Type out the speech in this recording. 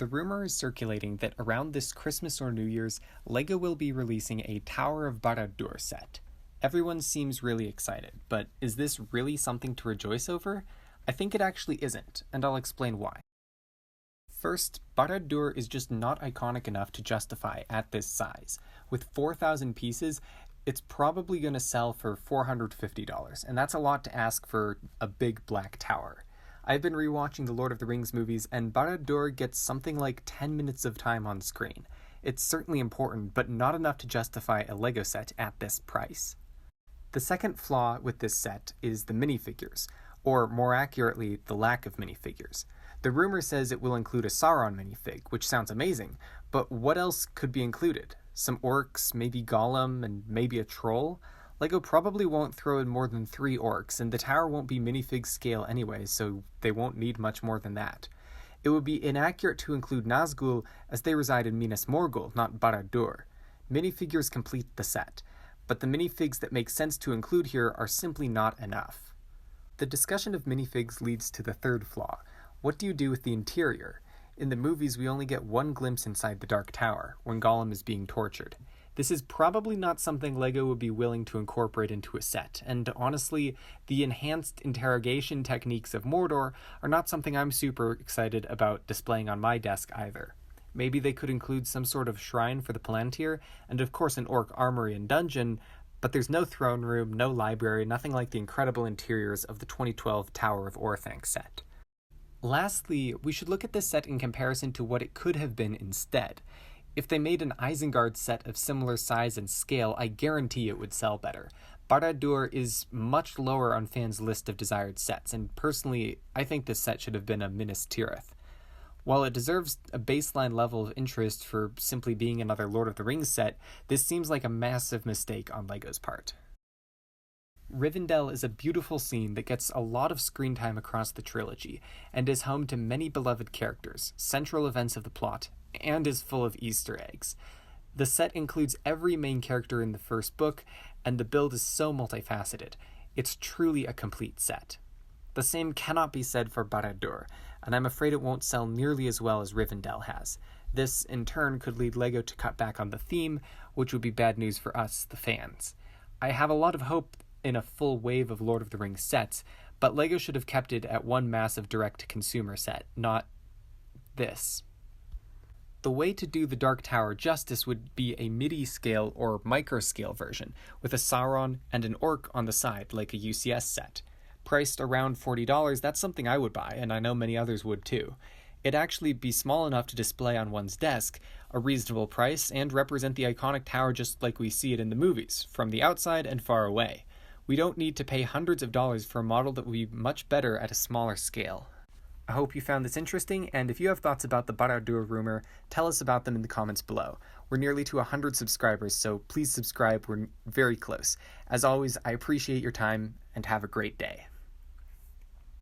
The rumor is circulating that around this Christmas or New Year's, LEGO will be releasing a Tower of Barad-Dûr set. Everyone seems really excited, but is this really something to rejoice over? I think it actually isn't, and I'll explain why. First, Barad-Dûr is just not iconic enough to justify at this size. With 4,000 pieces, it's probably going to sell for $450, and that's a lot to ask for a big black tower. I've been rewatching the Lord of the Rings movies, and Barad-Dûr gets something like 10 minutes of time on screen. It's certainly important, but not enough to justify a LEGO set at this price. The second flaw with this set is the minifigures, or more accurately, the lack of minifigures. The rumor says it will include a Sauron minifig, which sounds amazing, but what else could be included? Some orcs, maybe Gollum, and maybe a troll? LEGO probably won't throw in more than 3 orcs, and the tower won't be minifig scale anyway, so they won't need much more than that. It would be inaccurate to include Nazgul, as they reside in Minas Morgul, not Barad-Dûr. Minifigures complete the set, but the minifigs that make sense to include here are simply not enough. The discussion of minifigs leads to the third flaw. What do you do with the interior? In the movies, we only get one glimpse inside the Dark Tower, when Gollum is being tortured. This is probably not something LEGO would be willing to incorporate into a set, and honestly, the enhanced interrogation techniques of Mordor are not something I'm super excited about displaying on my desk either. Maybe they could include some sort of shrine for the Palantir, and of course an orc armory and dungeon, but there's no throne room, no library, nothing like the incredible interiors of the 2012 Tower of Orthanc set. Lastly, we should look at this set in comparison to what it could have been instead. If they made an Isengard set of similar size and scale, I guarantee it would sell better. Barad-Dûr is much lower on fans' list of desired sets, and personally, I think this set should have been a Minas Tirith. While it deserves a baseline level of interest for simply being another Lord of the Rings set, this seems like a massive mistake on LEGO's part. Rivendell is a beautiful scene that gets a lot of screen time across the trilogy, and is home to many beloved characters, central events of the plot, and is full of Easter eggs. The set includes every main character in the first book, and the build is so multifaceted. It's truly a complete set. The same cannot be said for Barad-Dûr, and I'm afraid it won't sell nearly as well as Rivendell has. This, in turn, could lead LEGO to cut back on the theme, which would be bad news for us, the fans. I have a lot of hope in a full wave of Lord of the Rings sets, but LEGO should have kept it at one massive direct-to-consumer set, not this. The way to do the Dark Tower justice would be a midi-scale or micro-scale version, with a Sauron and an orc on the side, like a UCS set. Priced around $40, that's something I would buy, and I know many others would too. It'd actually be small enough to display on one's desk, a reasonable price, and represent the iconic tower just like we see it in the movies, from the outside and far away. We don't need to pay hundreds of dollars for a model that will be much better at a smaller scale. I hope you found this interesting, and if you have thoughts about the Barad-Dûr rumor, tell us about them in the comments below. We're nearly to 100 subscribers, so please subscribe, we're very close. As always, I appreciate your time, and have a great day.